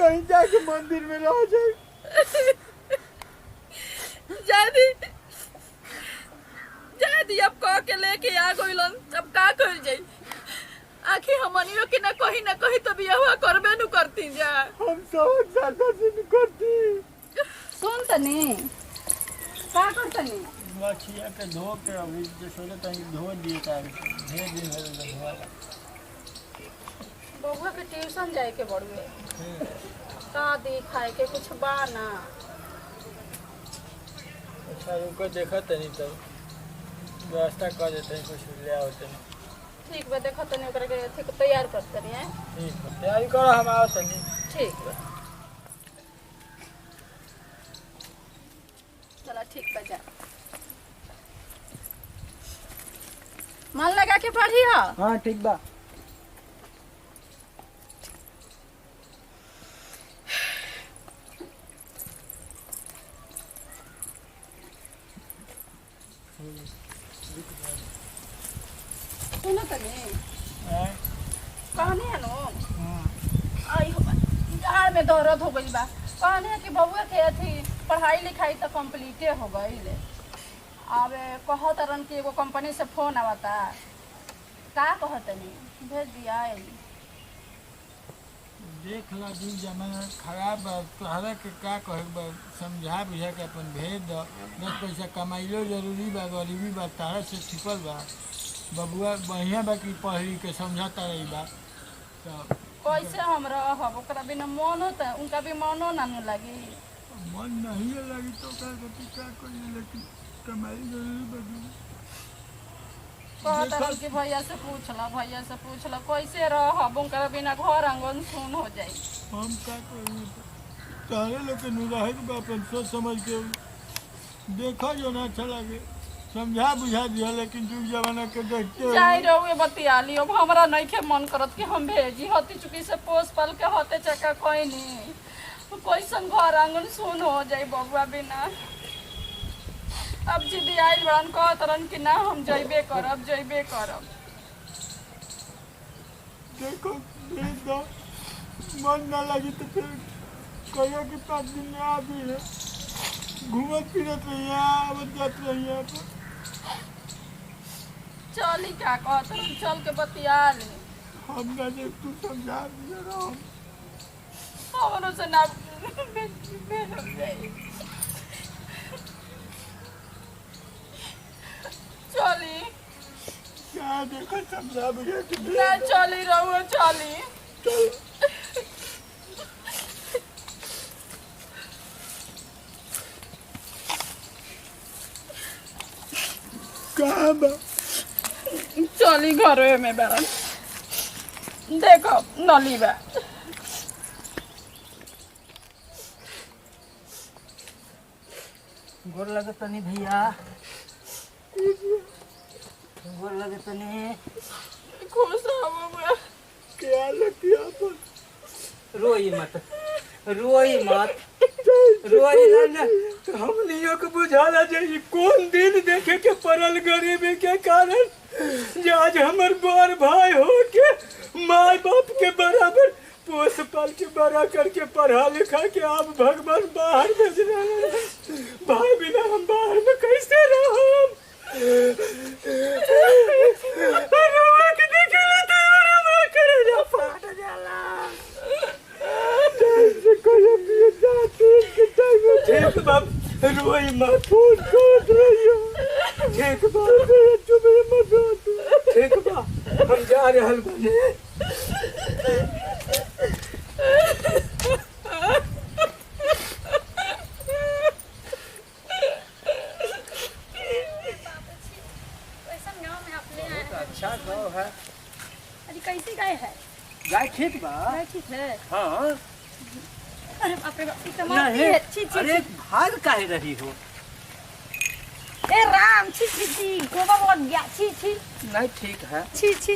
कहीं जाके मंदिर में रह जाए। जादी अब कह के लेके आ गइलन, अब का कर जाई। आखिर हमनियो के ना कहीं तो बियाह करबे न करती जा। हम सब ज्यादा से नहीं करती। सुन तनी का कर तनी मछिया के धो के अभी जो सोचे तनी धो दिए का ढेर दिन हो गए धोआ। बबुआ के ट्यूशन जाए के बड़ुए का दी खाए के कुछ बा ना। अच्छा रुको देखो तनी तो व्यवस्था कर देते हैं, कुछ ले आओ तनी। ठीक बा देखो तनी ओकरा के ठीक तैयार कर तनी है। ठीक है तैयारी करो, हम आओ तनी। ठीक बा चला ठीक बा जा। मन लगा के पढ़ी हो। हाँ ठीक बा। सुनो तनी हैं? कहनी है नो आई हो झाड़ में दर्द हो गई बा। कहनी है कि बबुआ के अथी पढ़ाई लिखाई तो कंप्लीटे हो गई। अब कहत रन कि एगो कंपनी से फोन आवता का कहतनी भेज दिया। देख ला दिन जमाना खराब बा, तोहरा के का कहे बा, समझा बुझा के अपन भेज दो। 10 पैसा कमाइलो जरूरी बा, गरीबी बा तारा से छिपल बा। बबुआ बढ़िया बा कि पढ़ी के समझाता रही बा तो कैसे हम रहब ओकरा बिना मन होता उनका भी मनो ना लगी। मन नहीं लगी तो क्या करिए, लेकिन कमाई जरूरी बा। कहता रन कि भैया से पूछ ला कैसे रहब उनका बिना घर आंगन सुन हो जाई। हम का करिए तारे लोग के रहे के बा, अपन सोच समझ के देखो जो ना अच्छा लगे समझा बुझा दिया। लेकिन जुग जमाना के देखते हो जाई रहुए बतियाली। अब हमरा नहीं के मन करत कि हम भेजी हती चुकी से पोस पाल के हते चक्का कोई नहीं कैसन घर आंगन सुन हो जाई बबुआ बिना। अब जिदी आइल बड़न कहत रन कि ना हम जइबे करब। देखो भेज दो, मन ना लगी तो फिर कहियो कि 5 दिन में आ भी है, घूमत फिरत रहिए आवत जात रहिए। चली क्या कहत रन चल के बतिया ली। हम ना जे तू समझा दिया रहो। हमरो से ना भेज जाई। चली क्या देखो समझा बुझा के ना चली रहुए चली। चल कहाँ बा? चली घरे में बरन देखो नली बा। गोर लगे तनी भैया, गोर लगे तनी। खुश हो क्या लगी अपन? रोई मत रोई ना। हमनियों को बुझाला जाइए कौन दिन देखे के पड़ल गरीबी के कारण जे आज हमर बड़ भाई हो के माँ बाप के बराबर पोस पाल के बड़ा करके पढ़ा लिखा के आप भगवान बाहर भेज रहे हैं। भाई बिना हम बाहर में कैसे रहम? ठीक बाप रोई मत, फोन कर रही हो। ठीक बाप तू मेरे मत रो। ठीक बा हम जा रहल बानी। अच्छा गाँव है। अरे कैसी गाय है? गाय ठीक बा। गाय ठीक है। हाँ अरे बाप रे बाप इतना मारती नहीं, है। छी छी अरे भाग काहे रही हो? ए राम छी छी छी गोबर बहुत गया छी छी नहीं ठीक है। छी छी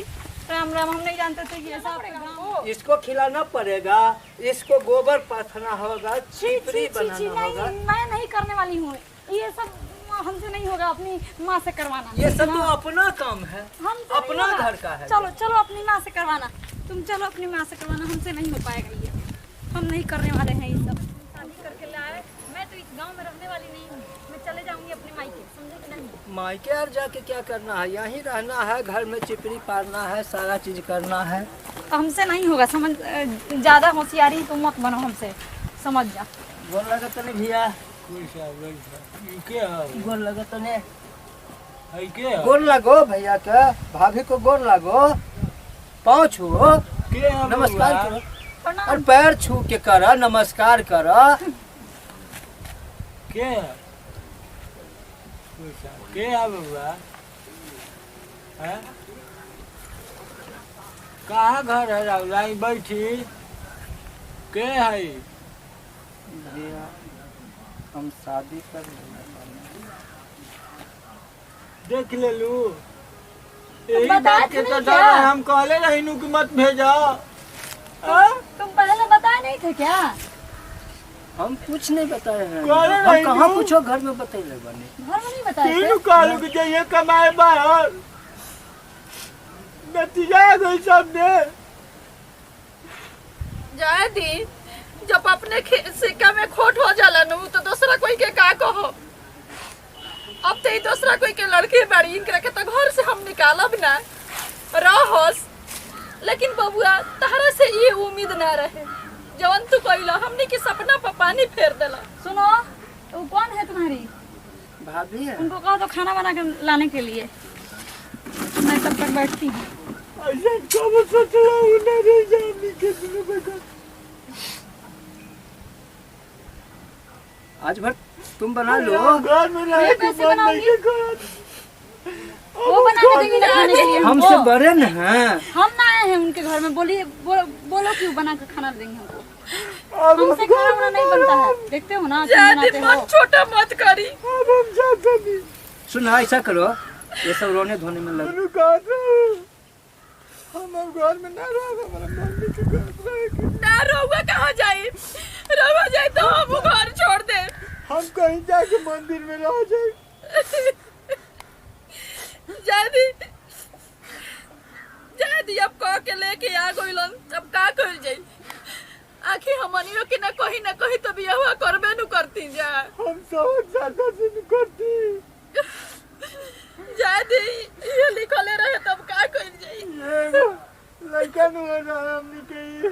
राम राम हम नहीं जानते थे कि ऐसा गाँव। इसको खिलाना पड़ेगा, इसको गोबर पाथना होगा, छी चिपरी छी छी छी बनाना होगा। नहीं मैं नहीं करने वाली हूँ ये सब। हमसे नहीं होगा, अपनी माँ से करवाना। ये सब तो अपना काम है, हमसे अपना नहीं होगा। घर का है। चलो चलो अपनी माँ से करवाना। तुम चलो अपनी माँ से करवाना, हमसे नहीं हो पाएगा ये। हम पसंद नहीं करने वाले हैं ये सब। शादी करके लाए, मैं तो इस गांव में रहने वाली नहीं हूँ, मैं चले जाऊंगी अपने मायके, समझे कि नहीं? मायके यार जाके क्या करना है, यहीं रहना है, घर में चिपड़ी पारना है, सारा चीज करना है। हमसे नहीं होगा, समझ, ज्यादा होशियारी तो मत बनो हमसे, समझ जा। गोर लगा तो नहीं भैया, क्या गोर लगा तो नहीं, है क्या गोर लगो भैया के, भाभी को गोर लगो, पाँव छुओ, नमस्कार करो, प्रणाम। और पैर छू के करा, नमस्कार करा। क्या क्या बउआ हैं? कहाँ घर है राहुल? आई बैठी के है? भैया हम शादी कर देख ले लू, यही बताया बात के तो तो नहीं डर क्या? है, हम कहले रही कि मत भेजा। हाँ? तुम पहले बताए नहीं थे क्या? हम कुछ नहीं बताए हैं, करे हम नहीं कहाँ तू? पूछो घर में बतैले बने। घर में नहीं बताए थे? तीनों कहलू कि जाइए कमाए बाहर, नतीजा आ गई सबने। जाए दी, जब अपने सिक्का में खोट हो जाला नु तो दूसरा कोई के का कहो। अब तो दूसरा कोई के लड़के बाड़ी, इनकरा के तो घर से हम निकालब ना रहोस। लेकिन बबुआ तहरा से ये उम्मीद ना रहे, जवन तू कइला हमनी के सपना पर पानी फेर देला। सुनो, वो कौन है तुम्हारी? भाभी है, उनको कहो तो खाना बना के लाने के लिए, मैं तब तक बैठती हूँ। ऐसा कब सोचला हूँ ना रे जानी के दिन बता। आज भर तुम बना लो। घर में रह के कैसे मन बनाओगी? नहीं कर। वो बना के देंगे ना खाने के लिए हमसे हमको। बड़े न हैं। हम ना आए हैं उनके घर में, बोलिए बोलो कि वो बना के खाना देंगे हमको। अब हमसे खाना वाना नहीं बनता है, देखते हो ना तुम जाए बनाते दी, हो। मन छोटा मत करी। अब हम जाते नहीं। सुना ऐसा करो, ये सब रोने धोने में लग। मैंने कहा था हम अब घर में ना रह, हमारा मम्मी के घर रहेगी। ना रहुआ कहाँ जाई, रहुआ जाए तो हम घर छोड़ दे। हम कहीं जाके मंदिर में रह जाए। जाए दी अब कह के लेके आ गइलन, अब का कइल जाई। आखिर हमनियो के ना कहीं तो बियाह करबे नु करती जा। हम सब ज्यादा दिन करती। जाए दी, ये लिखले रहे तब का कइल जाई। ये लड़का न हो रहा है हमने कही।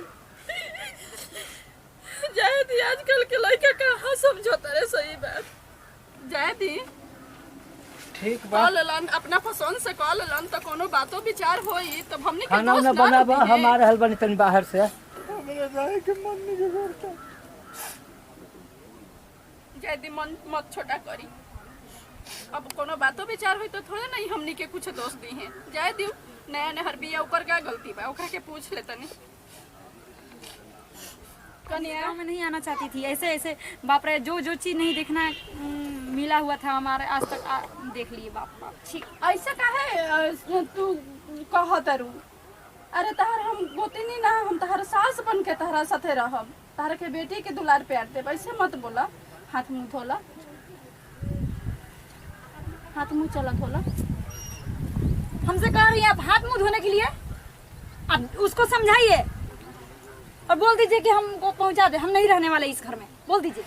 जाए दी, आजकल के लड़का कहाँ समझौता रे सही बात। जाए दी, ठीक बा, कॉल लन अपना पसंद से कॉल लन तो कोनो बातो विचार होई तब हमने के खाना दोस्त ना ना बनाबा, रही है। हम आ रहल बनी तनी बाहर से। हमारे रहे के मन नहीं करता। जाए दी, मन मत छोटा करी। अब कोनो बातो विचार होई तो थोड़े नहीं हमनी के कुछ दोस्त दी हैं। जाए दी, नया नहर बिया ओकर का गलती बा, ओकरा के पूछ ले तनी। कनिया गाँव में नहीं आना चाहती थी, ऐसे ऐसे बाप रे, जो जो चीज नहीं देखना मिला हुआ था हमारे आज तक देख लिए बाप बाप। ठीक, ऐसा काहे तू कह तरू? अरे तहर हम गोतिनी ना, हम तहर सास बन के तहरा साथे रहब, तहर के बेटी के दुलार प्यार देब। ऐसे मत बोला। हाथ मुंह धोला, हाथ मुंह चला धोला। हमसे कह रही है आप हाथ मुंह धोने के लिए? अब उसको समझाइए और बोल दीजिए कि हमको पहुंचा दे, हम नहीं रहने वाले इस घर में, बोल दीजिए।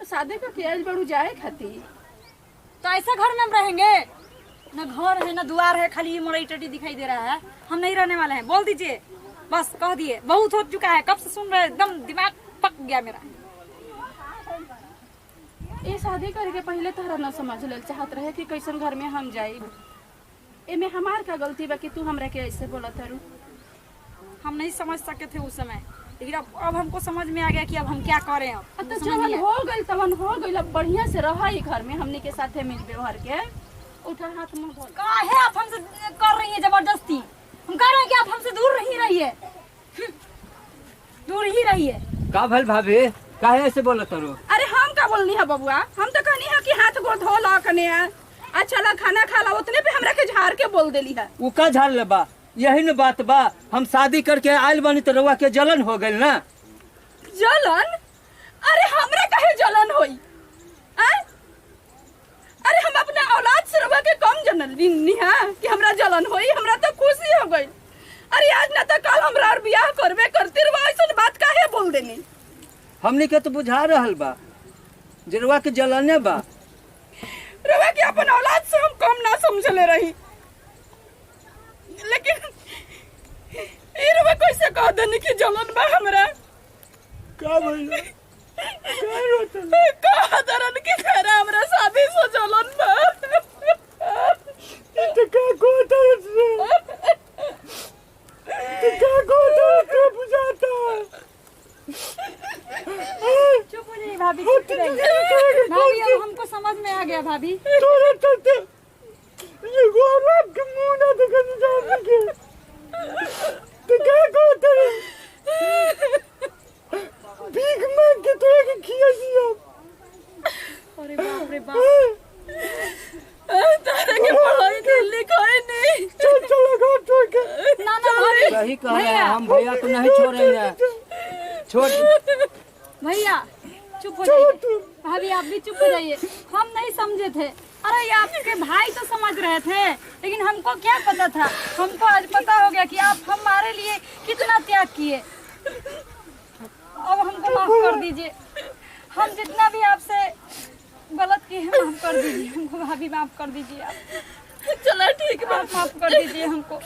शादी का प्याज बड़ू जाए खाती। तो ऐसा घर में हम रहेंगे? न घर है न द्वार है, खाली मोड़ी टटी दिखाई दे रहा है। हम नहीं रहने वाले हैं, बोल दीजिए, बस कह दिए। बहुत हो चुका है, कब से सुन रहे, एकदम दिमाग पक गया मेरा। ये शादी करे के पहले तहरा न समझ ले चाहत रहे कि कैसन घर में हम जाई। एमे हमार का गलती बा कि तू हमरा के ऐसे बोला तारू? हम नहीं समझ सके थे उस समय, लेकिन अब हमको समझ में आ गया कि अब हम क्या करें। अब तो समझ जवन लिया। हो गइल तवन हो गइल, अब बढ़िया से रहा ई घर में हमनी के साथे मिल व्यवहार के। उठा हाथ मुंह धो। काहे आप हमसे कर रही है जबरदस्ती? हम कह रहे हैं कि आप हमसे दूर ही रहिए, दूर ही रहिए। का भल भाभी, काहे ऐसे बोलत हो? अरे हम का बोलनी है बबुआ? हम तो कहनी है कि हाथ गोड़ धो ला कने, अच्छा ला खाना खा ला, उतने पे हमरा के झाड़ के बोल देली है। उ का झाड़ लेबा, यही न बात बा। हम शादी करके आयल बनी तो रउआ के जलन हो गइल ना। जलन? अरे हमरा काहे जलन होई? अरे हम अपने औलाद से रवा के कम जनल नहीं है कि हमरा जलन होई? हमरा तो खुशी हो गई। अरे आज ना तो कल हमरा और बियाह करबे करती रवा, ऐसा हमनी के तो बुझा रहल बा जरवा के जलने बा। रवा के अपन औलाद से हम कम ना समझले रही, लेकिन ये रवा कैसे कह देनी कि जलन बा हमरा। का भइल का रोता कह दरन कि खरा हमरा शादी से जलन बा। तो का कोता बुझाता। चुप हो जाइए भाभी, चुप रहिए भाभी। अब हमको समझ में आ गया भाभी। तोरे चलते ये गोरब के मुंह ना देखने जाने के तो क्या कोता भीख मांग के तोरे के खिया दिया। अरे बाप रे बाप, तारे के पढ़ाई के लिखाई नहीं। चल चल घर छोड़ के। ना ना भाभी, सही कह रहे हैं, हम भैया को नहीं छोड़ेंगे। छोड़ भैया चुप हो जाइए भाभी, आप भी चुप हो जाइए। हम नहीं समझे थे। अरे ये आपके भाई तो समझ रहे थे, लेकिन हमको क्या पता था। हमको आज पता हो गया कि आप हमारे लिए कितना त्याग किए। अब हमको माफ कर दीजिए। हम जितना भी आपसे गलत किए हैं माफ कर दीजिए हमको भाभी, माफ कर दीजिए आप। चलो ठीक बा, आप माफ कर दीजिए हमको।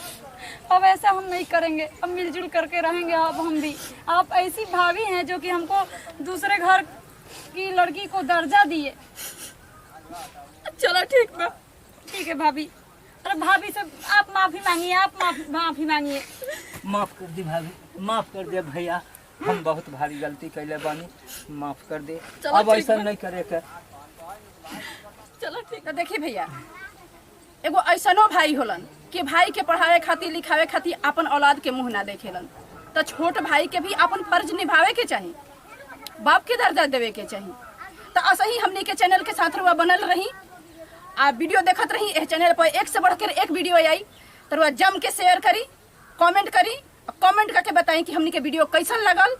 अब ऐसा हम नहीं करेंगे, अब मिलजुल करके रहेंगे। अब हम भी, आप ऐसी भाभी हैं जो कि हमको दूसरे घर की लड़की को दर्जा दिए। चलो ठीक बा। ठीक है भाभी। अरे भाभी से आप माफी मांगिए, आप माफी मांगिए। माफ कर दी भाभी, माफ कर दे भैया, हम बहुत भारी गलती कैले बानी, माफ कर दे। चलो अब ठीक ऐसा बा। नहीं करे के। चलो ठीक है। देखिए भैया, एगो ऐसनो भाई होलन कि भाई के पढ़ावे खातिर लिखावे खातिर अपन औलाद के मुंह ना देखेलन, तो छोट भाई के भी अपन फर्ज निभावे के चाहिए, बाप के दर्जा देवे के चाहिए। तो ऐसे ही हमने के चैनल के साथ रुआ बनल रही, आप वीडियो देखत रही। इस चैनल पर एक से बढ़कर एक वीडियो आई, तो रुआ जम के शेयर करी, कमेंट करी, कमेंट करके बताई कि हमने के वीडियो कैसन लगल,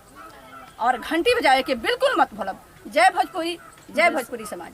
और घंटी बजाए के बिल्कुल मत भूलब। जय भोजपुरी, जय भोजपुरी समाज।